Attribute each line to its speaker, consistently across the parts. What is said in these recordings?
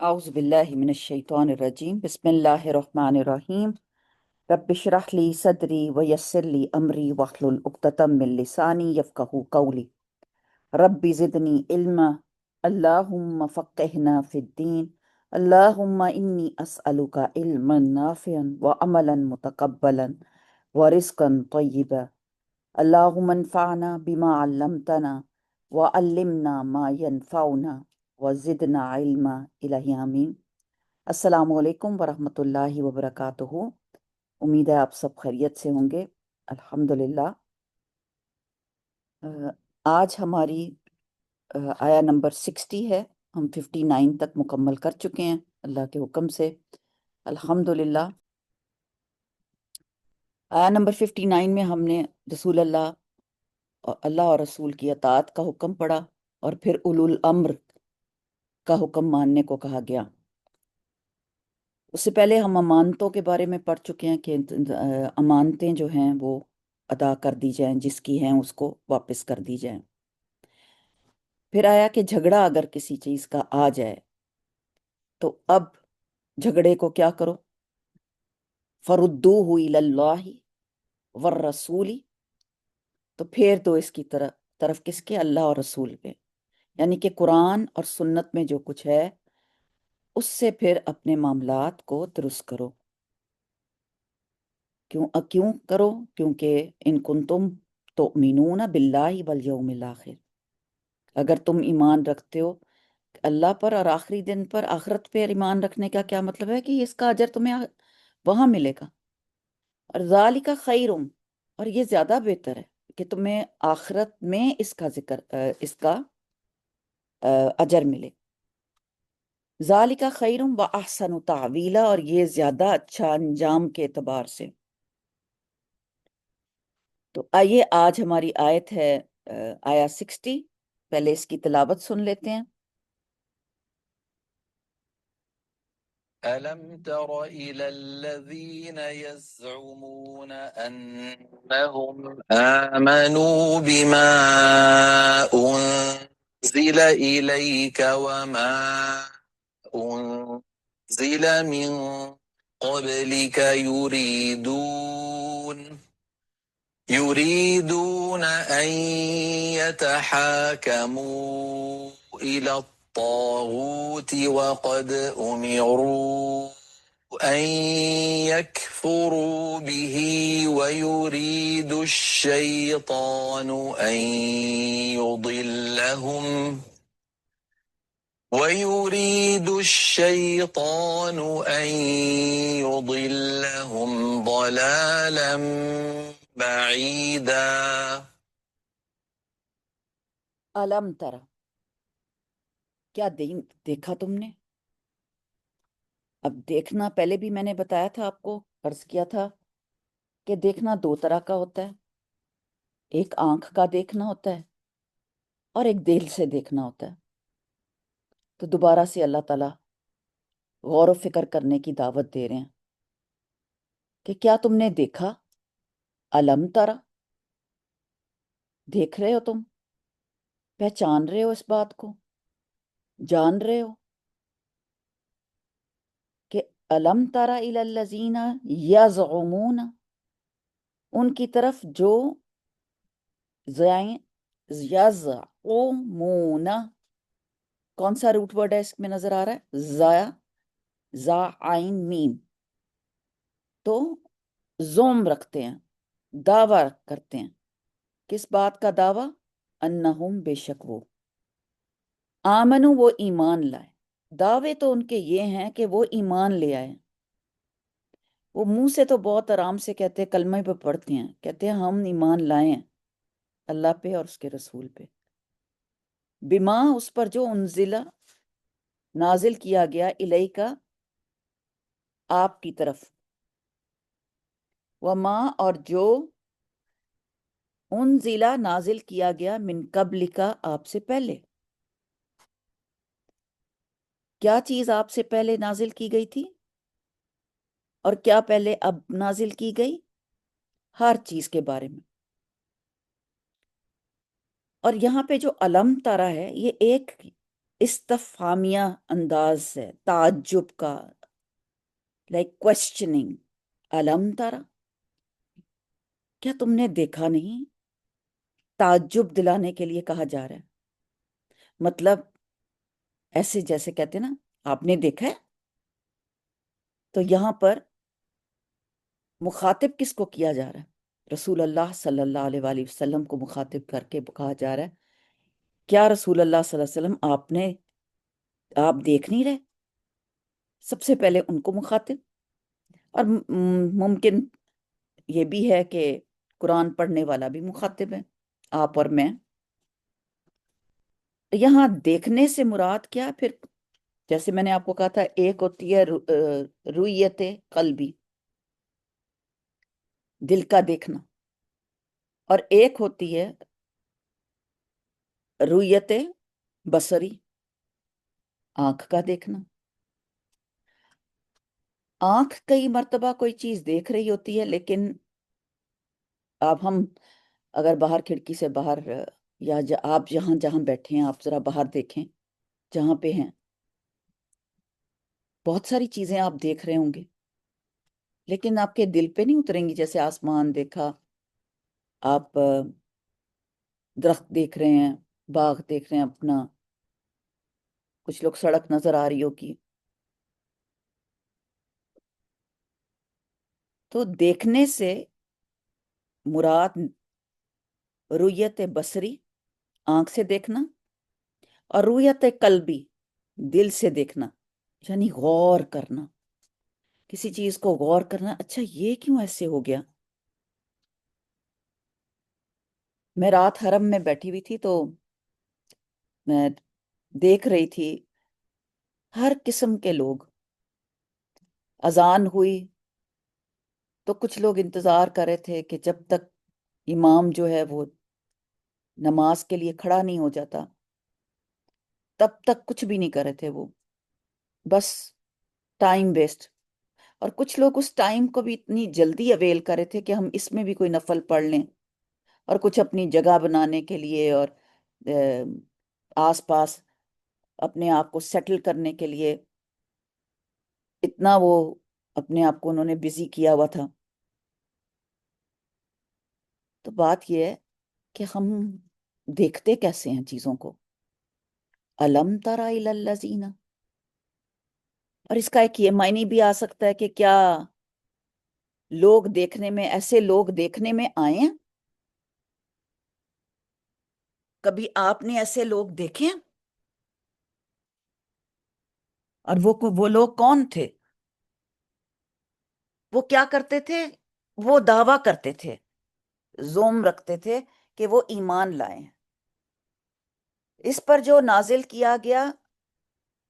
Speaker 1: أعوذ بالله من الشيطان الرجيم بسم الله الرحمن الرحيم رب اشرح لي صدري ويسر لي أمري واحلل عقدة من لساني يفقهوا قولي رب زدني علما اللهم فقهنا في الدين اللهم إني أسألك علما نافعا وعملا متقبلا ورزقا طيبا اللهم انفعنا بما علمتنا وعلمنا ما ينفعنا وزدنا علما إلهي آمين۔ السلام علیکم ورحمۃ اللہ وبرکاتہ۔ امید ہے آپ سب خیریت سے ہوں گے۔ الحمدللہ۔ آج ہماری آیا نمبر 60 ہے۔ ہم 59 تک مکمل کر چکے ہیں اللہ کے حکم سے، الحمدللہ۔ آیا نمبر 59 میں ہم نے رسول اللہ اور رسول کی اطاعت کا حکم پڑھا، اور پھر اولو الامر کا حکم ماننے کو کہا گیا۔ اس سے پہلے ہم امانتوں کے بارے میں پڑھ چکے ہیں کہ امانتیں جو ہیں وہ ادا کر دی جائیں، جس کی ہیں اس کو واپس کر دی جائیں۔ پھر آیا کہ جھگڑا اگر کسی چیز کا آ جائے تو اب جھگڑے کو کیا کرو؟ فردوہ الی اللہ والرسول، تو پھیر دو اس کی طرف کس کے؟ اللہ اور رسول پہ، یعنی کہ قرآن اور سنت میں جو کچھ ہے اس سے پھر اپنے معاملات کو درست کرو۔ کیوں کرو؟ کیونکہ ان کنتم تؤمنون باللہ والیوم الاخر، اگر تم ایمان رکھتے ہو اللہ پر اور آخری دن پر، آخرت پہ ایمان رکھنے کا کیا مطلب ہے کہ اس کا اجر تمہیں وہاں ملے گا۔ اور ذالک خیر، اور یہ زیادہ بہتر ہے کہ تمہیں آخرت میں اس کا اجر ملے۔ ذالک خیر و احسن تعویلا، اور یہ زیادہ اچھا انجام کے اعتبار سے۔ تو آئیے آج ہماری آیت ہے آیا 60۔ پہلے اس کی تلاوت سن لیتے ہیں۔
Speaker 2: أَلَمْ تَرَ إِلَى الَّذِينَ يَزْعُمُونَ أَنَّهُمْ آمَنُوا بِمَا أُنزِلَ إِلَيْكَ وَمَا أُنزِلَ مِن قَبْلِكَ يريدون أن يتحاكموا إلى الطاغوت وقد أمروا أن يكفروا به ويريد الشيطان أن يضلهم ضلالا بعيدا۔
Speaker 1: علم ترى، کیا دیکھا تم نے؟ اب دیکھنا پہلے بھی میں نے بتایا تھا، آپ کو عرض کیا تھا کہ دیکھنا دو طرح کا ہوتا ہے، ایک آنکھ کا دیکھنا ہوتا ہے اور ایک دل سے دیکھنا ہوتا ہے۔ تو دوبارہ سے اللہ تعالیٰ غور و فکر کرنے کی دعوت دے رہے ہیں کہ کیا تم نے دیکھا؟ علم ترى، دیکھ رہے ہو تم؟ پہچان رہے ہو اس بات کو؟ جان رہے ہو کہ علم ترى الی الذین یزعمون، ان کی طرف جو یزعمون، کون سا روٹ ورڈ ہے اس میں نظر آ رہا ہے؟ زا عین میم، تو زوم رکھتے ہیں، دعویٰ کرتے ہیں۔ کس بات کا دعویٰ؟ انہم، بے شک وہ، آمنو، وہ ایمان لائے۔ دعوے تو ان کے یہ ہیں کہ وہ ایمان لے آئے۔ وہ منہ سے تو بہت آرام سے کہتے ہیں، کلمہ پہ پڑھتے ہیں، کہتے ہیں ہم ایمان لائے ہیں اللہ پہ اور اس کے رسول پہ۔ بما، اس پر جو انزلہ، نازل کیا گیا، الیکا، آپ کی طرف، وما، اور جو انزلہ، نازل کیا گیا، من قبلکا، آپ سے پہلے۔ کیا چیز آپ سے پہلے نازل کی گئی تھی اور کیا پہلے اب نازل کی گئی؟ ہر چیز کے بارے میں۔ اور یہاں پہ جو علم ترى ہے، یہ ایک استفہامیہ انداز سے، تعجب کا، لائک کوشچننگ، علم ترا، کیا تم نے دیکھا نہیں؟ تعجب دلانے کے لیے کہا جا رہا ہے، مطلب ایسے جیسے کہتے ہیں نا آپ نے دیکھا ہے. تو یہاں پر مخاطب کس کو کیا جا رہا ہے؟ رسول اللہ صلی اللہ علیہ وآلہ وسلم کو مخاطب کر کے کہا جا رہا ہے کیا رسول اللہ صلی اللہ علیہ وسلم آپ دیکھ نہیں رہے؟ سب سے پہلے ان کو مخاطب. اور ممکن یہ بھی ہے کہ قرآن پڑھنے والا بھی مخاطب ہے، آپ اور میں. یہاں دیکھنے سے مراد کیا؟ پھر جیسے میں نے آپ کو کہا تھا، ایک ہوتی ہے رویت قلبی، دل کا دیکھنا، اور ایک ہوتی ہے رویت بصری، آنکھ کا دیکھنا. آنکھ کئی مرتبہ کوئی چیز دیکھ رہی ہوتی ہے، لیکن اب ہم اگر باہر کھڑکی سے باہر، یا آپ جہاں جہاں بیٹھے ہیں آپ ذرا باہر دیکھیں، جہاں پہ ہیں بہت ساری چیزیں آپ دیکھ رہے ہوں گے، لیکن آپ کے دل پہ نہیں اتریں گی. جیسے آسمان دیکھا، آپ درخت دیکھ رہے ہیں، باغ دیکھ رہے ہیں اپنا، کچھ لوگ سڑک نظر آ رہی ہوگی. تو دیکھنے سے مراد رویت بصری، آنکھ سے دیکھنا، اور رویت قلبی، دل سے دیکھنا، یعنی غور کرنا، کسی چیز کو غور کرنا. اچھا یہ کیوں ایسے ہو گیا؟ میں رات حرم میں بیٹھی ہوئی تھی، تو میں دیکھ رہی تھی ہر قسم کے لوگ. اذان ہوئی تو کچھ لوگ انتظار کر رہے تھے کہ جب تک امام جو ہے وہ نماز کے لیے کھڑا نہیں ہو جاتا تب تک کچھ بھی نہیں کر رہے تھے، وہ بس ٹائم ویسٹ. اور کچھ لوگ اس ٹائم کو بھی اتنی جلدی اویل کر رہے تھے کہ ہم اس میں بھی کوئی نفل پڑھ لیں، اور کچھ اپنی جگہ بنانے کے لیے اور آس پاس اپنے آپ کو سیٹل کرنے کے لیے اتنا وہ اپنے آپ کو انہوں نے بزی کیا ہوا تھا. تو بات یہ ہے کہ ہم دیکھتے کیسے ہیں چیزوں کو؟ الم تر الی الذین، اور اس کا ایک یہ معنی بھی آ سکتا ہے کہ کیا لوگ دیکھنے میں، ایسے لوگ دیکھنے میں آئے ہیں؟ کبھی آپ نے ایسے لوگ دیکھے ہیں؟ اور وہ لوگ کون تھے؟ وہ کیا کرتے تھے؟ وہ دعویٰ کرتے تھے، زوم رکھتے تھے کہ وہ ایمان لائے ہیں. اس پر جو نازل کیا گیا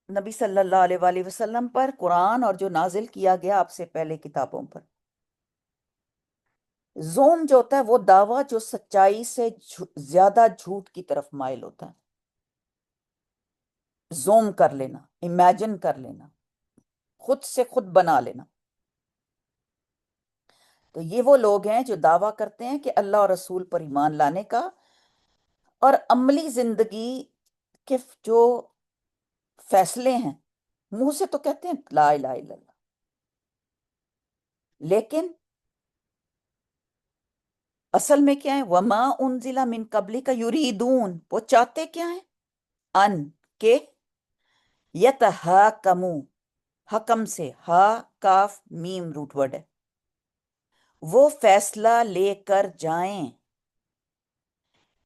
Speaker 1: نبی صلی اللہ علیہ وآلہ وسلم پر، قرآن، اور جو نازل کیا گیا آپ سے پہلے کتابوں پر، زوم جو ہوتا ہے وہ دعویٰ جو سچائی سے زیادہ جھوٹ کی طرف مائل ہوتا ہے. زوم کر لینا، امیجن کر لینا، خود سے خود بنا لینا. تو یہ وہ لوگ ہیں جو دعویٰ کرتے ہیں کہ اللہ اور رسول پر ایمان لانے کا، اور عملی زندگی کے جو فیصلے ہیں منہ سے تو کہتے ہیں لا الہ الا اللہ، لیکن اصل میں کیا ہے؟ وما انزل من قبلک یریدون، وہ چاہتے کیا ہیں؟ ان کے یتحاکمو، حکم سے، ہا کاف میم روٹ ورڈ ہے، وہ فیصلہ لے کر جائیں،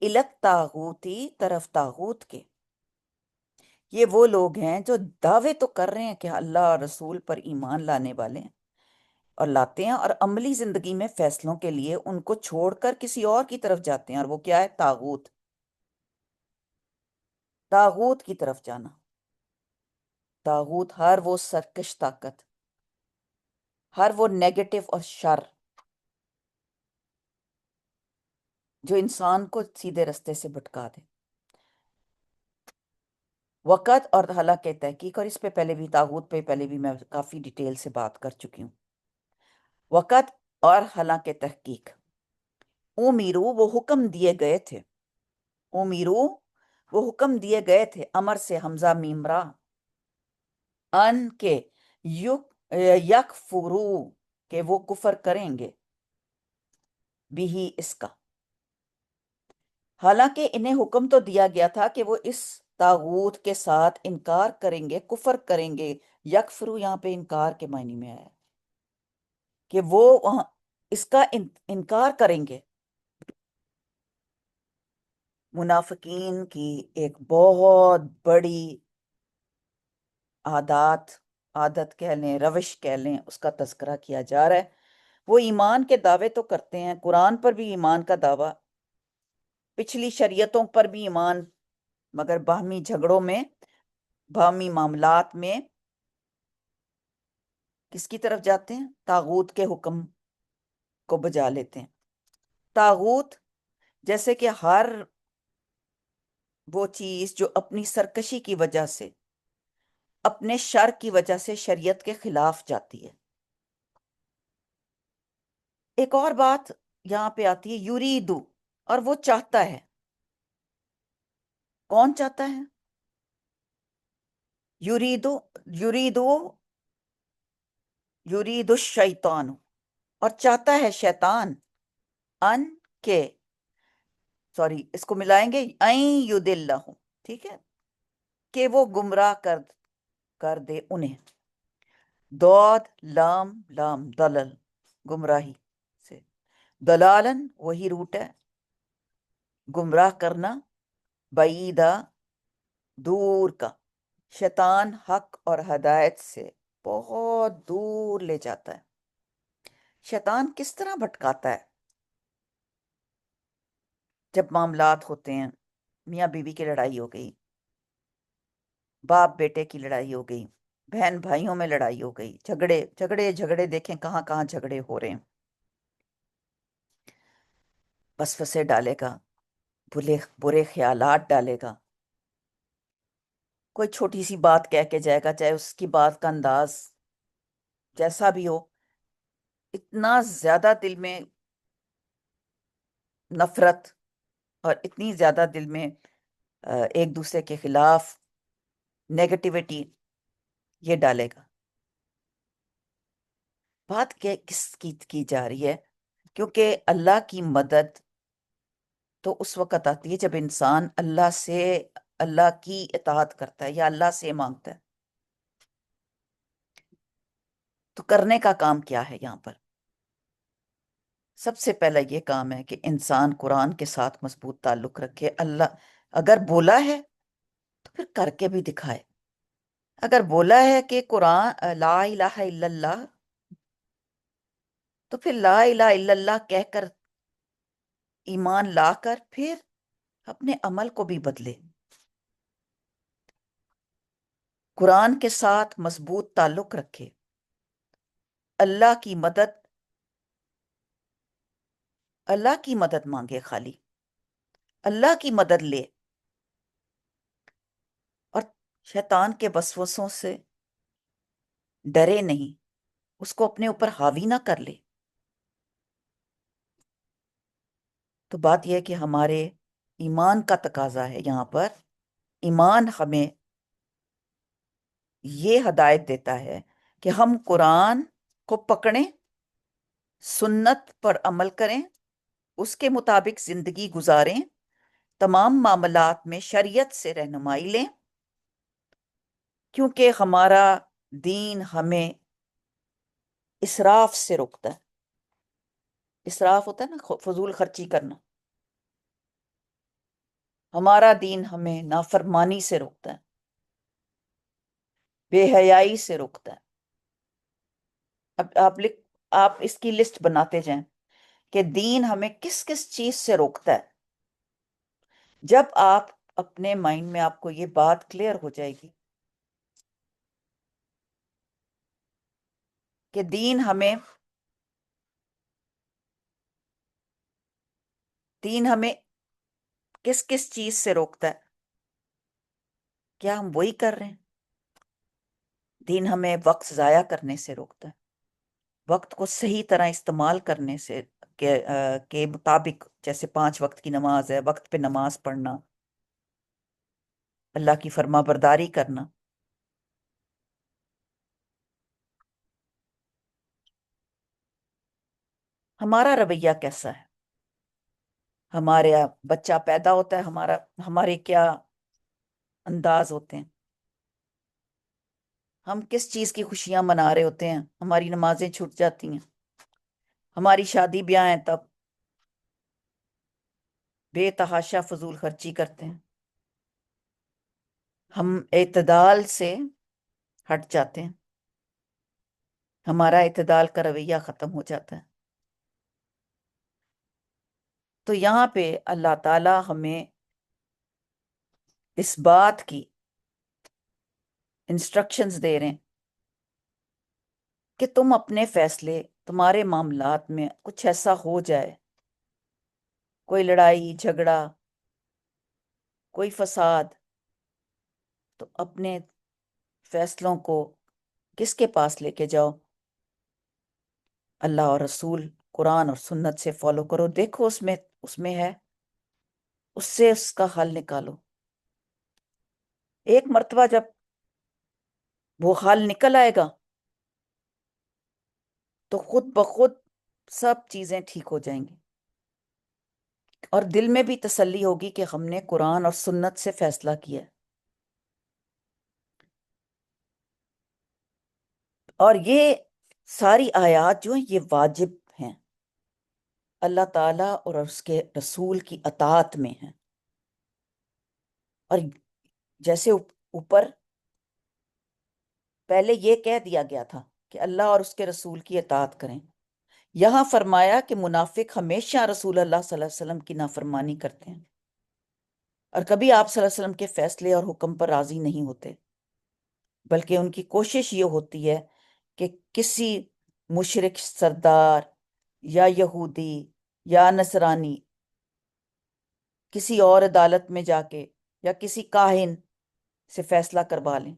Speaker 1: الت طاغوتی، طرف طاغوت کے. یہ وہ لوگ ہیں جو دعوے تو کر رہے ہیں کہ اللہ اور رسول پر ایمان لانے والے ہیں اور لاتے ہیں، اور عملی زندگی میں فیصلوں کے لیے ان کو چھوڑ کر کسی اور کی طرف جاتے ہیں، اور وہ کیا ہے؟ طاغوت. طاغوت کی طرف جانا، طاغوت ہر وہ سرکش طاقت، ہر وہ نیگیٹو اور شر جو انسان کو سیدھے رستے سے بھٹکا دے. وقت اور حالانکہ تحقیق، اور اس پہ پہلے بھی، طاغوت پہ پہلے بھی میں کافی ڈیٹیل سے بات کر چکی ہوں. وقت اور حالانکہ تحقیق، امیرو، وہ حکم دیے گئے تھے، امیرو وہ حکم دیے گئے تھے امر سے حمزہ میم را ان کے یکفرو کہ وہ کفر کریں گے بھی اس کا، حالانکہ انہیں حکم تو دیا گیا تھا کہ وہ اس طاغوت کے ساتھ انکار کریں گے، کفر کریں گے۔ یکفرو یہاں پہ انکار کے معنی میں آیا کہ وہ اس کا انکار کریں گے۔ منافقین کی ایک بہت بڑی عادت کہہ لیں، روش کہہ لیں، اس کا تذکرہ کیا جا رہا ہے۔ وہ ایمان کے دعوے تو کرتے ہیں، قرآن پر بھی ایمان کا دعویٰ، پچھلی شریعتوں پر بھی ایمان، مگر باہمی جھگڑوں میں، باہمی معاملات میں کس کی طرف جاتے ہیں؟ طاغوت کے حکم کو بجا لیتے ہیں۔ طاغوت جیسے کہ ہر وہ چیز جو اپنی سرکشی کی وجہ سے، اپنے شر کی وجہ سے شریعت کے خلاف جاتی ہے۔ ایک اور بات یہاں پہ آتی ہے، یریدو، اور وہ چاہتا ہے۔ کون چاہتا ہے؟ یریدو، یریدو، یرید الشیطان، اور چاہتا ہے شیطان، ان کے، سوری اس کو ملائیں گے، این یدلہ، ٹھیک ہے، کہ وہ گمراہ کر دے انہیں۔ دود لام لام دلل، گمراہی سے، دلالن وہی روٹ ہے، گمراہ کرنا، بعیدہ دور کا۔ شیطان حق اور ہدایت سے بہت دور لے جاتا ہے۔ شیطان کس طرح بھٹکاتا ہے؟ جب معاملات ہوتے ہیں، میاں بیوی کی لڑائی ہو گئی، باپ بیٹے کی لڑائی ہو گئی، بہن بھائیوں میں لڑائی ہو گئی، جھگڑے دیکھیں کہاں کہاں جھگڑے ہو رہے ہیں، وسوسے ڈالے گا، برے خیالات ڈالے گا، کوئی چھوٹی سی بات کہہ کے جائے گا، چاہے اس کی بات کا انداز جیسا بھی ہو، اتنا زیادہ دل میں نفرت اور اتنی زیادہ دل میں ایک دوسرے کے خلاف نیگیٹیوٹی یہ ڈالے گا۔ بات کس کی جا رہی ہے؟ کیونکہ اللہ کی مدد تو اس وقت آتی ہے جب انسان اللہ کی اطاعت کرتا ہے یا اللہ سے مانگتا ہے۔ تو کرنے کا کام کیا ہے یہاں پر؟ سب سے پہلا یہ کام ہے کہ انسان قرآن کے ساتھ مضبوط تعلق رکھے۔ اللہ اگر بولا ہے تو پھر کر کے بھی دکھائے۔ اگر بولا ہے کہ قرآن لا الہ الا اللہ، تو پھر لا الہ الا اللہ کہہ کر، ایمان لا کر، پھر اپنے عمل کو بھی بدلے۔ قرآن کے ساتھ مضبوط تعلق رکھے، اللہ کی مدد مانگے، خالی اللہ کی مدد لے، اور شیطان کے وسوسوں سے ڈرے نہیں، اس کو اپنے اوپر حاوی نہ کر لے۔ تو بات یہ ہے کہ ہمارے ایمان کا تقاضا ہے یہاں پر۔ ایمان ہمیں یہ ہدایت دیتا ہے کہ ہم قرآن کو پکڑیں، سنت پر عمل کریں، اس کے مطابق زندگی گزاریں، تمام معاملات میں شریعت سے رہنمائی لیں، کیونکہ ہمارا دین ہمیں اسراف سے روکتا ہے۔ اسراف ہوتا ہے نا، فضول خرچی کرنا۔ ہمارا دین ہمیں نافرمانی سے روکتا ہے، بے حیائی سے روکتا ہے۔ اب آپ اس کی لسٹ بناتے جائیں کہ دین ہمیں کس کس چیز سے روکتا ہے۔ جب آپ اپنے مائنڈ میں آپ کو یہ بات کلیئر ہو جائے گی کہ دین ہمیں کس کس چیز سے روکتا ہے، کیا ہم وہی کر رہے ہیں؟ دین ہمیں وقت ضائع کرنے سے روکتا ہے، وقت کو صحیح طرح استعمال کرنے سے، کے مطابق، جیسے 5 وقت کی نماز ہے، وقت پہ نماز پڑھنا، اللہ کی فرما برداری کرنا. ہمارا رویہ کیسا ہے؟ ہمارے یہاں بچہ پیدا ہوتا ہے، ہمارے کیا انداز ہوتے ہیں؟ ہم کس چیز کی خوشیاں منا رہے ہوتے ہیں؟ ہماری نمازیں چھوٹ جاتی ہیں، ہماری شادی بیاہ ہیں تب بے تحاشا فضول خرچی کرتے ہیں، ہم اعتدال سے ہٹ جاتے ہیں، ہمارا اعتدال کا رویہ ختم ہو جاتا ہے. تو یہاں پہ اللہ تعالی ہمیں اس بات کی انسٹرکشنز دے رہے ہیں کہ تم اپنے فیصلے، تمہارے معاملات میں کچھ ایسا ہو جائے، کوئی لڑائی جھگڑا، کوئی فساد، تو اپنے فیصلوں کو کس کے پاس لے کے جاؤ؟ اللہ اور رسول، قرآن اور سنت سے فالو کرو. دیکھو اس میں ہے، اس سے اس کا حل نکالو. ایک مرتبہ جب وہ حل نکل آئے گا تو خود بخود سب چیزیں ٹھیک ہو جائیں گی، اور دل میں بھی تسلی ہوگی کہ ہم نے قرآن اور سنت سے فیصلہ کیا ہے. اور یہ ساری آیات جو ہیں یہ واجب ہیں، اللہ تعالیٰ اور اس کے رسول کی اطاعت میں ہیں. اور جیسے اوپر پہلے یہ کہہ دیا گیا تھا کہ اللہ اور اس کے رسول کی اطاعت کریں، یہاں فرمایا کہ منافق ہمیشہ رسول اللہ صلی اللہ علیہ وسلم کی نافرمانی کرتے ہیں اور کبھی آپ صلی اللہ علیہ وسلم کے فیصلے اور حکم پر راضی نہیں ہوتے، بلکہ ان کی کوشش یہ ہوتی ہے کہ کسی مشرک سردار یا یہودی یا نصرانی کسی اور عدالت میں جا کے یا کسی کاہن سے فیصلہ کروا لیں،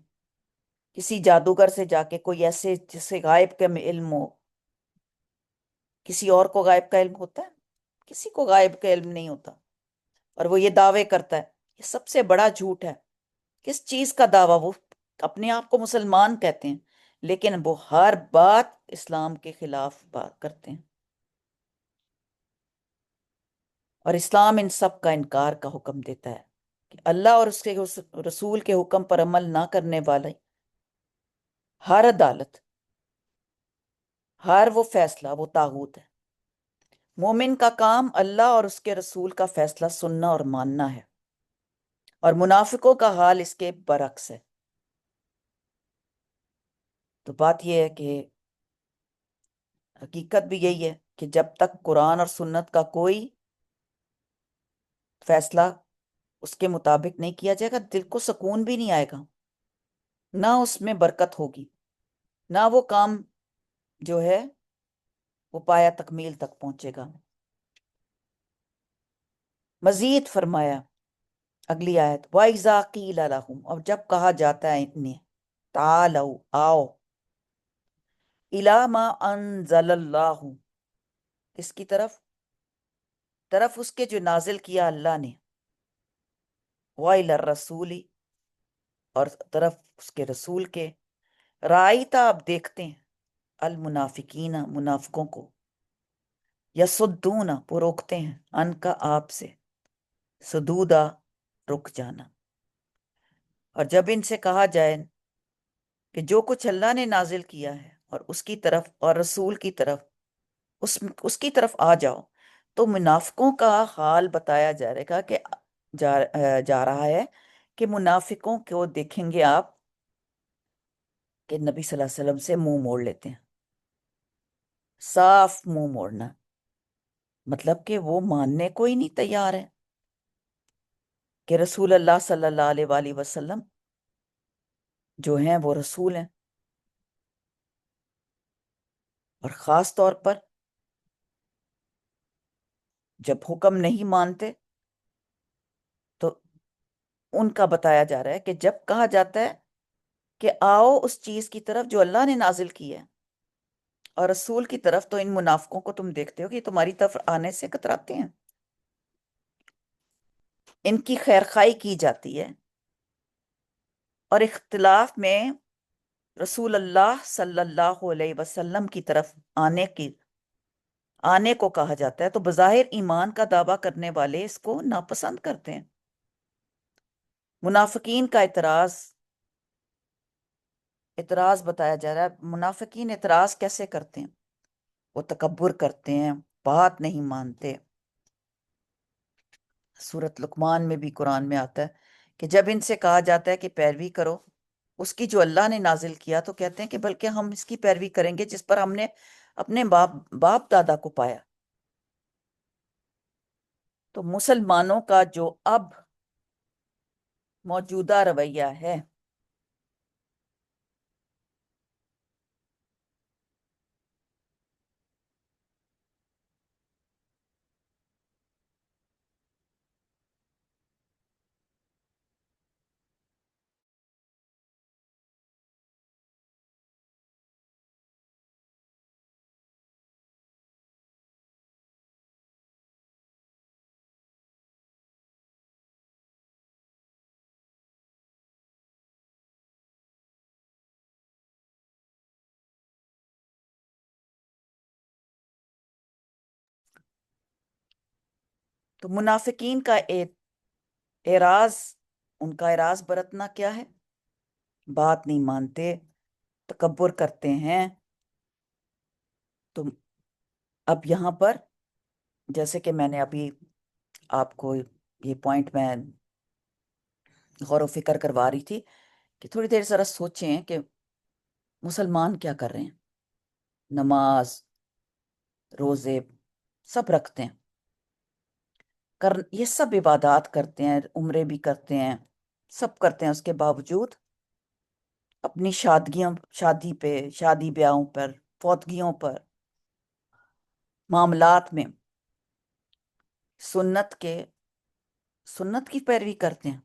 Speaker 1: کسی جادوگر سے جا کے، کوئی ایسے جسے غائب کا علم ہو. کسی اور کو غائب کا علم ہوتا ہے؟ کسی کو غائب کا علم نہیں ہوتا، اور وہ یہ دعوے کرتا ہے. یہ سب سے بڑا جھوٹ ہے. کس چیز کا دعویٰ؟ وہ اپنے آپ کو مسلمان کہتے ہیں لیکن وہ ہر بات اسلام کے خلاف بات کرتے ہیں، اور اسلام ان سب کا انکار کا حکم دیتا ہے کہ اللہ اور اس کے رسول کے حکم پر عمل نہ کرنے والے، ہر عدالت، ہر وہ فیصلہ وہ طاغوت ہے. مومن کا کام اللہ اور اس کے رسول کا فیصلہ سننا اور ماننا ہے، اور منافقوں کا حال اس کے برعکس ہے. تو بات یہ ہے کہ حقیقت بھی یہی ہے کہ جب تک قرآن اور سنت کا کوئی فیصلہ اس کے مطابق نہیں کیا جائے گا، دل کو سکون بھی نہیں آئے گا، نہ اس میں برکت ہوگی، نہ وہ کام جو ہے وہ پایا تکمیل تک پہنچے گا. مزید فرمایا اگلی آیت، وَإِذَا قِيلَ لَهُمْ، اور جب کہا جاتا ہے انہیں، تعالوا، آؤ، إِلَى مَا أَنزَلَ اللَّهُ، اس کی طرف اس کے جو نازل کیا اللہ نے، وَإِلَى الرَّسُولِ، اور طرف اس کے رسول کے، رائتا، آپ دیکھتے ہیں، المنافقین، منافقوں کو، یصدون، وہ روکتے ہیں، ان کا، آپ سے، صدودا، رک جانا. اور جب ان سے کہا جائے کہ جو کچھ اللہ نے نازل کیا ہے اور اس کی طرف اور رسول کی طرف، اس کی طرف آ جاؤ، تو منافقوں کا حال بتایا جائے گا کہ جا رہا ہے کہ منافقوں کو دیکھیں گے آپ کہ نبی صلی اللہ علیہ وسلم سے منہ موڑ لیتے ہیں. صاف منہ موڑنا مطلب کہ وہ ماننے کو ہی نہیں تیار ہے کہ رسول اللہ صلی اللہ علیہ وآلہ وسلم جو ہیں وہ رسول ہیں. اور خاص طور پر جب حکم نہیں مانتے تو ان کا بتایا جا رہا ہے کہ جب کہا جاتا ہے کہ آؤ اس چیز کی طرف جو اللہ نے نازل کی ہے اور رسول کی طرف، تو ان منافقوں کو تم دیکھتے ہو کہ یہ تمہاری طرف آنے سے کتراتے ہیں، ان کی خیر خواہی کی جاتی ہے اور اختلاف میں رسول اللہ صلی اللہ علیہ وسلم کی طرف آنے کو کہا جاتا ہے، تو بظاہر ایمان کا دعویٰ کرنے والے اس کو ناپسند کرتے ہیں۔ منافقین کا اعتراض بتایا جا رہا ہے۔ منافقین اعتراض کیسے کرتے ہیں؟ وہ تکبر کرتے ہیں، بات نہیں مانتے۔ سورۃ لقمان میں بھی قرآن میں آتا ہے کہ جب ان سے کہا جاتا ہے کہ پیروی کرو اس کی جو اللہ نے نازل کیا، تو کہتے ہیں کہ بلکہ ہم اس کی پیروی کریں گے جس پر ہم نے اپنے باپ دادا کو پایا۔ تو مسلمانوں کا جو اب موجودہ رویہ ہے، تو منافقین کا اعراض، ان کا اعراض برتنا کیا ہے؟ بات نہیں مانتے، تکبر کرتے ہیں۔ تو اب یہاں پر جیسے کہ میں نے ابھی آپ کو یہ پوائنٹ میں غور و فکر کروا رہی تھی کہ تھوڑی دیر ذرا سوچیں کہ مسلمان کیا کر رہے ہیں۔ نماز، روزے سب رکھتے ہیں، یہ سب عبادات کرتے ہیں، عمرے بھی کرتے ہیں، سب کرتے ہیں، اس کے باوجود اپنی شادی بیاہوں پر، فوتگیوں پر، معاملات میں سنت کی پیروی کرتے ہیں۔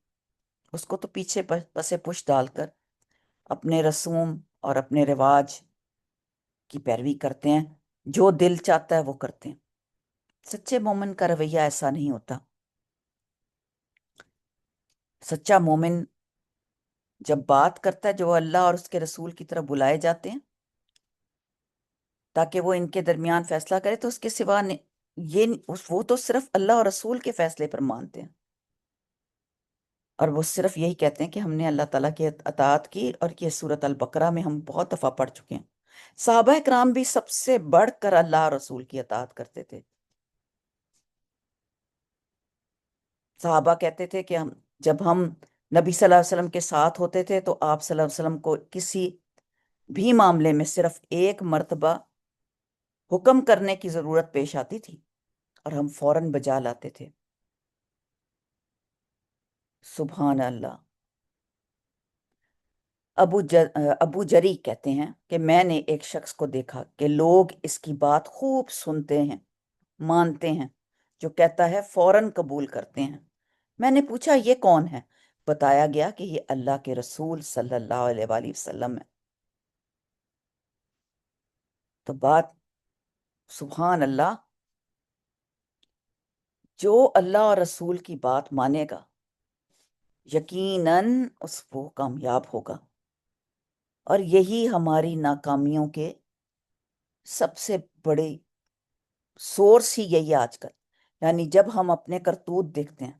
Speaker 1: اس کو تو پیچھے پسے پش ڈال کر اپنے رسوم اور اپنے رواج کی پیروی کرتے ہیں، جو دل چاہتا ہے وہ کرتے ہیں۔ سچے مومن کا رویہ ایسا نہیں ہوتا۔ سچا مومن جب بات کرتا ہے، جو اللہ اور اس کے رسول کی طرف بلائے جاتے ہیں تاکہ وہ ان کے درمیان فیصلہ کرے، تو اس کے سوا وہ تو صرف اللہ اور رسول کے فیصلے پر مانتے ہیں، اور وہ صرف یہی کہتے ہیں کہ ہم نے اللہ تعالیٰ کی اطاعت کی، اور یہ سورۃ البقرہ میں ہم بہت دفعہ پڑھ چکے ہیں۔ صحابہ کرام بھی سب سے بڑھ کر اللہ اور رسول کی اطاعت کرتے تھے۔ صحابہ کہتے تھے کہ جب ہم نبی صلی اللہ علیہ وسلم کے ساتھ ہوتے تھے تو آپ صلی اللہ علیہ وسلم کو کسی بھی معاملے میں صرف ایک مرتبہ حکم کرنے کی ضرورت پیش آتی تھی اور ہم فوراً بجا لاتے تھے۔ سبحان اللہ۔ ابو جری کہتے ہیں کہ میں نے ایک شخص کو دیکھا کہ لوگ اس کی بات خوب سنتے ہیں، مانتے ہیں، جو کہتا ہے فوراً قبول کرتے ہیں۔ میں نے پوچھا یہ کون ہے؟ بتایا گیا کہ یہ اللہ کے رسول صلی اللہ علیہ وآلہ وسلم ہے۔ تو بات، سبحان اللہ، جو اللہ اور رسول کی بات مانے گا یقیناً وہ کامیاب ہوگا۔ اور یہی ہماری ناکامیوں کے سب سے بڑے سورس ہی یہی آج کل، یعنی جب ہم اپنے کرتوت دیکھتے ہیں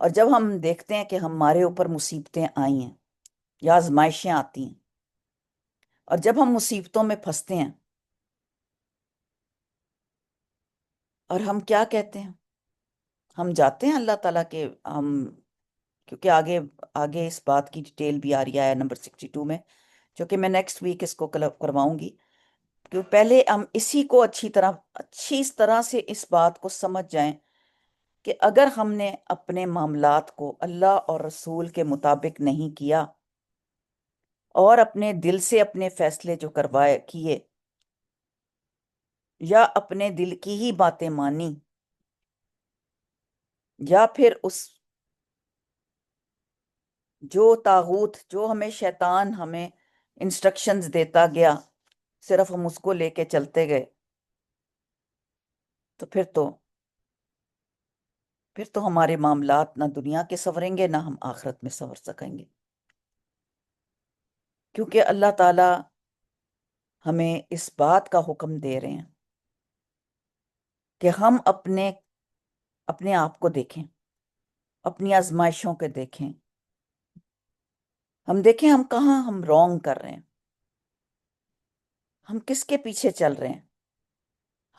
Speaker 1: اور جب ہم دیکھتے ہیں کہ ہمارے اوپر مصیبتیں آئی ہیں یا آزمائشیں آتی ہیں، اور جب ہم مصیبتوں میں پھنستے ہیں، اور ہم کیا کہتے ہیں؟ ہم جاتے ہیں اللہ تعالیٰ کے، کیونکہ آگے اس بات کی ڈیٹیل بھی آ رہی ہے نمبر 62 میں، جو کہ میں نیکسٹ ویک اس کو کرواؤں گی، کہ پہلے ہم اسی کو اچھی طرح سے اس بات کو سمجھ جائیں کہ اگر ہم نے اپنے معاملات کو اللہ اور رسول کے مطابق نہیں کیا اور اپنے دل سے اپنے فیصلے جو کیے، یا اپنے دل کی ہی باتیں مانی، یا پھر جو طاغوت، جو شیطان ہمیں انسٹرکشنز دیتا گیا، صرف ہم اس کو لے کے چلتے گئے، تو پھر تو ہمارے معاملات نہ دنیا کے سنوریں گے، نہ ہم آخرت میں سنور سکیں گے۔ کیونکہ اللہ تعالی ہمیں اس بات کا حکم دے رہے ہیں کہ ہم اپنے آپ کو دیکھیں، اپنی آزمائشوں کے دیکھیں، ہم دیکھیں ہم کہاں ہم رونگ کر رہے ہیں، ہم کس کے پیچھے چل رہے ہیں۔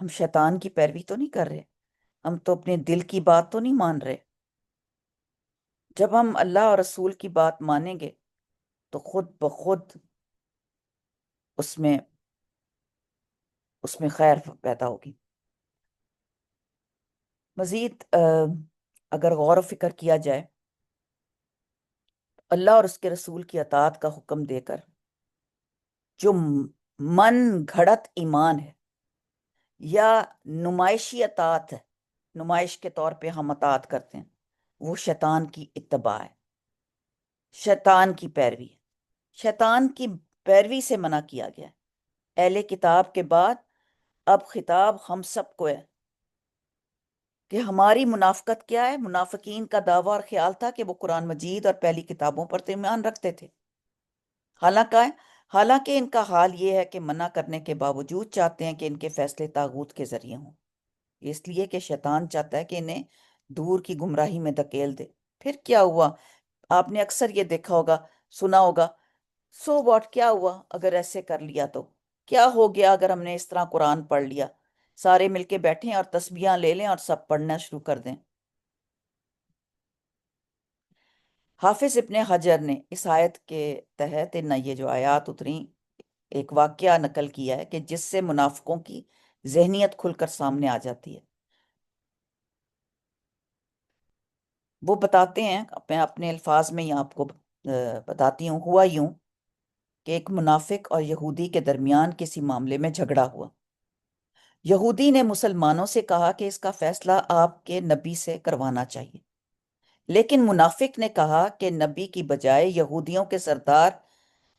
Speaker 1: ہم شیطان کی پیروی تو نہیں کر رہے، ہم تو اپنے دل کی بات تو نہیں مان رہے۔ جب ہم اللہ اور رسول کی بات مانیں گے تو خود بخود اس میں خیر پیدا ہوگی۔ مزید اگر غور و فکر کیا جائے، اللہ اور اس کے رسول کی اطاعت کا حکم دے کر جو من گھڑت ایمان ہے یا نمائشی اطاعت ہے، نمائش کے طور پہ ہم اطاعت کرتے ہیں، وہ شیطان کی اتباع ہے، شیطان کی پیروی ہے۔ شیطان کی پیروی سے منع کیا گیا ہے۔ اہل کتاب کے بعد اب خطاب ہم سب کو ہے کہ ہماری منافقت کیا ہے۔ منافقین کا دعویٰ اور خیال تھا کہ وہ قرآن مجید اور پہلی کتابوں پر تو ایمان رکھتے تھے، حالانکہ ان کا حال یہ ہے کہ منع کرنے کے باوجود چاہتے ہیں کہ ان کے فیصلے طاغوت کے ذریعے ہوں، اس لیے کہ شیطان چاہتا ہے کہ انہیں دور کی گمراہی میں دھکیل دے۔ پھر کیا ہوا؟ آپ نے اکثر یہ دیکھا ہوگا، سنا ہوگا، سو واٹ، کیا ہوا اگر ایسے کر لیا تو؟ کیا ہو گیا اگر ہم نے اس طرح قرآن پڑھ لیا؟ سارے مل کے بیٹھیں اور تسبیحاں لے لیں اور سب پڑھنا شروع کر دیں۔ حافظ ابن حجر نے اس آیت کے تحت یہ جو آیات اتری، ایک واقعہ نقل کیا ہے کہ جس سے منافقوں کی ذہنیت کھل کر سامنے آ جاتی ہے۔ وہ بتاتے ہیں، میں اپنے الفاظ میں یہ آپ کو بتاتی ہوں، ہوا یوں کہ ایک منافق اور یہودی کے درمیان کسی معاملے میں جھگڑا ہوا۔ یہودی نے مسلمانوں سے کہا کہ اس کا فیصلہ آپ کے نبی سے کروانا چاہیے، لیکن منافق نے کہا کہ نبی کی بجائے یہودیوں کے سردار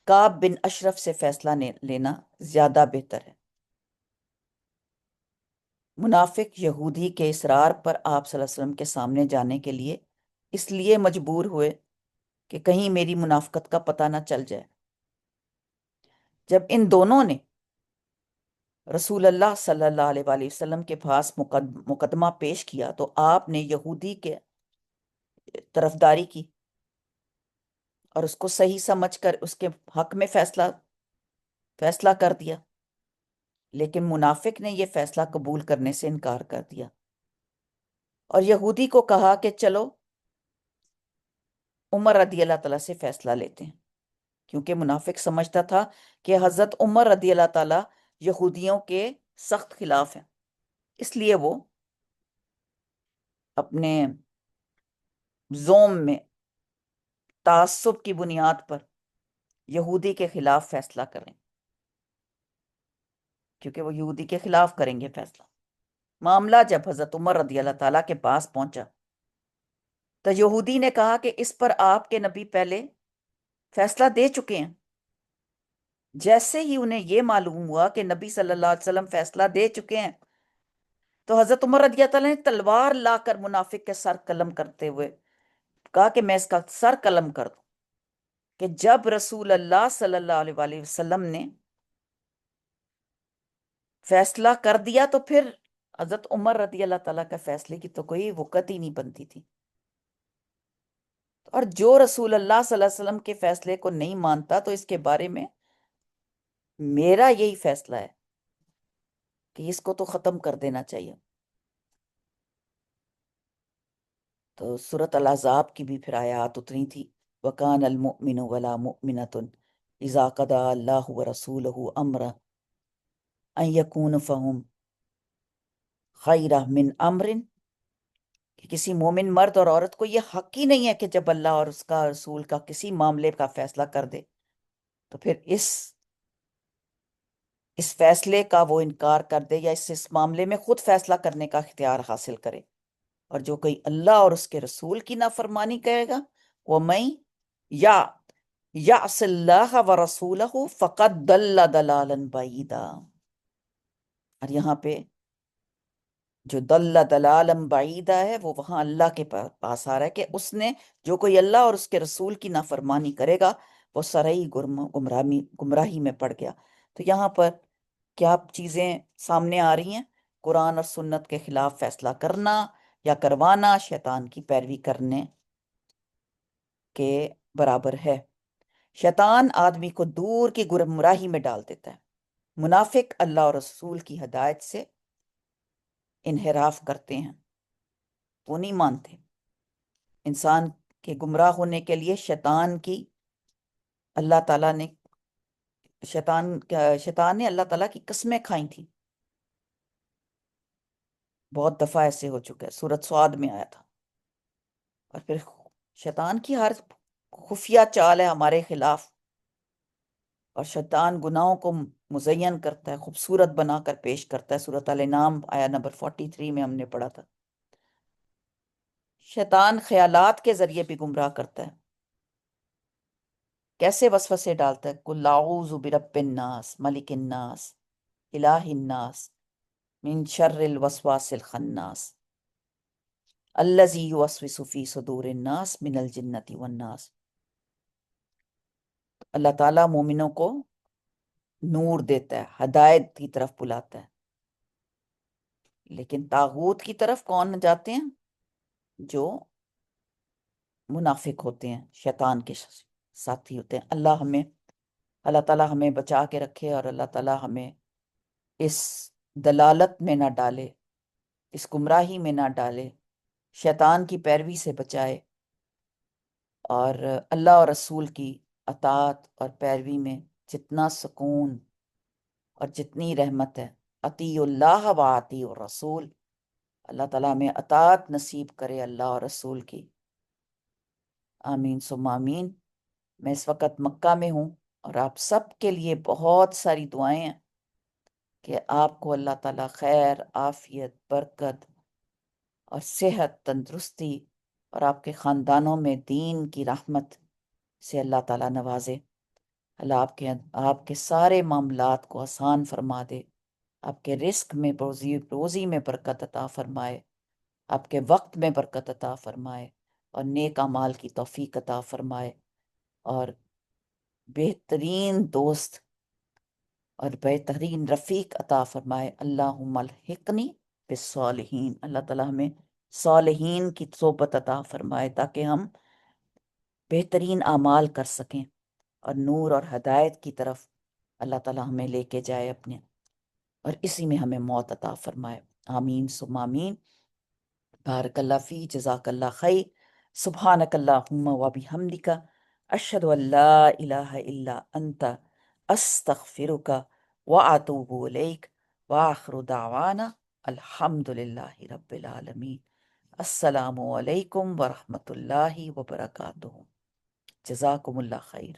Speaker 1: کعب بن اشرف سے فیصلہ لینا زیادہ بہتر ہے۔ منافق یہودی کے اصرار پر آپ صلی اللہ علیہ وسلم کے سامنے جانے کے لیے اس لیے مجبور ہوئے کہ کہیں میری منافقت کا پتہ نہ چل جائے۔ جب ان دونوں نے رسول اللہ صلی اللہ علیہ وآلہ وسلم کے پاس مقدمہ پیش کیا تو آپ نے یہودی کے طرفداری کی اور اس کو صحیح سمجھ کر اس کے حق میں فیصلہ کر دیا، لیکن منافق نے یہ فیصلہ قبول کرنے سے انکار کر دیا اور یہودی کو کہا کہ چلو عمر رضی اللہ تعالیٰ سے فیصلہ لیتے ہیں، کیونکہ منافق سمجھتا تھا کہ حضرت عمر رضی اللہ تعالیٰ یہودیوں کے سخت خلاف ہیں، اس لیے وہ اپنے زوم میں تعصب کی بنیاد پر یہودی کے خلاف فیصلہ کریں، کیونکہ وہ یہودی کے خلاف کریں گے فیصلہ۔ معاملہ جب حضرت عمر رضی اللہ تعالیٰ کے پاس پہنچا تو یہودی نے کہا کہ اس پر آپ کے نبی پہلے فیصلہ دے چکے ہیں۔ جیسے ہی انہیں یہ معلوم ہوا کہ نبی صلی اللہ علیہ وسلم فیصلہ دے چکے ہیں تو حضرت عمر رضی اللہ تعالیٰ نے تلوار لا کر منافق کے سر قلم کرتے ہوئے کہا کہ میں اس کا سر قلم کر دوں، کہ جب رسول اللہ صلی اللہ علیہ وآلہ وسلم نے فیصلہ کر دیا تو پھر حضرت عمر رضی اللہ تعالیٰ کا فیصلے کی تو کوئی وقت ہی نہیں بنتی تھی۔ اور جو رسول اللہ صلی اللہ علیہ وسلم کے فیصلے کو نہیں مانتا تو اس کے بارے میں میرا یہی فیصلہ ہے کہ اس کو تو ختم کر دینا چاہیے۔ تو سورۃ الاحزاب کی بھی پھر آیات اتری تھی، وَكَانَ الْمُؤْمِنُ وَلَا مُؤْمِنَةٌ إِذَا قَضَى اللَّهُ وَرَسُولُهُ أَمْرًا أَن يَكُونَ فَهُمْ خَيْرًا مِنْ أَمْرٍ، کہ کسی مومن مرد اور عورت کو یہ حق ہی نہیں ہے کہ جب اللہ اور اس کا رسول کا کسی معاملے کا فیصلہ کر دے تو پھر اس فیصلے کا وہ انکار کر دے یا اس معاملے میں خود فیصلہ کرنے کا اختیار حاصل کرے۔ اور جو کوئی اللہ اور اس کے رسول کی نافرمانی کرے گا، وَمَن يَعْصِ اللَّهَ وَرَسُولَهُ فَقَدْ ضَلَّ ضَلَالًا بَعِيدًا۔ اور یہاں پہ جو ضَلَّ ضَلَالًا بَعِيدًا ہے وہ وہاں اللہ کے پاس آ رہا ہے کہ اس نے، جو کوئی اللہ اور اس کے رسول کی نافرمانی کرے گا وہ سرئی گمراہی میں پڑ گیا۔ تو یہاں پر کیا چیزیں سامنے آ رہی ہیں؟ قرآن اور سنت کے خلاف فیصلہ کرنا یا کروانا شیطان کی پیروی کرنے کے برابر ہے۔ شیطان آدمی کو دور کی گمراہی میں ڈال دیتا ہے۔ منافق اللہ اور رسول کی ہدایت سے انحراف کرتے ہیں، وہ نہیں مانتے۔ انسان کے گمراہ ہونے کے لیے شیطان نے اللہ تعالیٰ کی قسمیں کھائی تھیں۔ بہت دفعہ ایسے ہو چکا ہے، سورۃ سعد میں آیا تھا۔ اور پھر شیطان کی ہر خفیہ چال ہے ہمارے خلاف، اور شیطان گناہوں کو مزین کرتا ہے، خوبصورت بنا کر پیش کرتا ہے۔ سورۃ الانعام آیا نمبر 43 میں ہم نے پڑھا تھا۔ شیطان خیالات کے ذریعے بھی گمراہ کرتا ہے۔ کیسے وسوسے ڈالتا ہے؟ قل اعوذ برب الناس ملک الناس الہ الناس من شر الوسواس الخناس الذی یوسوس فی صدور الناس من الجنۃ والناس۔ اللہ تعالیٰ مومنوں کو نور دیتا ہے، ہدایت کی طرف بلاتا ہے، لیکن طاغوت کی طرف کون جاتے ہیں؟ جو منافق ہوتے ہیں، شیطان کے ساتھی ہوتے ہیں۔ اللہ تعالیٰ ہمیں بچا کے رکھے، اور اللہ تعالیٰ ہمیں اس دلالت میں نہ ڈالے، اس گمراہی میں نہ ڈالے، شیطان کی پیروی سے بچائے، اور اللہ اور رسول کی اطاعت اور پیروی میں جتنا سکون اور جتنی رحمت ہے۔ اطیعوا اللہ و اطیعوا الرسول، اللہ تعالیٰ ہمیں اطاعت نصیب کرے اللہ اور رسول کی۔ آمین ثم آمین۔ میں اس وقت مکہ میں ہوں، اور آپ سب کے لیے بہت ساری دعائیں ہیں کہ آپ کو اللہ تعالیٰ خیر، عافیت، برکت اور صحت، تندرستی، اور آپ کے خاندانوں میں دین کی رحمت سے اللہ تعالیٰ نوازے۔ اللہ آپ کے سارے معاملات کو آسان فرما دے، آپ کے رزق میں روزی میں برکت عطا فرمائے، آپ کے وقت میں برکت عطا فرمائے، اور نیک اعمال کی توفیق عطا فرمائے، اور بہترین دوست اور بہترین رفیق عطا فرمائے۔ اللہم الحقنی بالصالحین، اللہ تعالیٰ ہمیں صالحین کی صحبت عطا فرمائے تاکہ ہم بہترین اعمال کر سکیں، اور نور اور ہدایت کی طرف اللہ تعالیٰ ہمیں لے کے جائے اپنے، اور اسی میں ہمیں موت عطا فرمائے۔ آمین ثم آمین۔ بارک اللہ فی، جزاک اللہ خیر، سبحانک اللہم و بحمدک، اشہد ان لا الہ الا انت، استغفرک و اتوب الیک، وآخر دعوانا الحمد للہ رب العالمین۔ السلام علیکم ورحمۃ اللہ وبرکاتہ۔ جزاکم اللہ خیر۔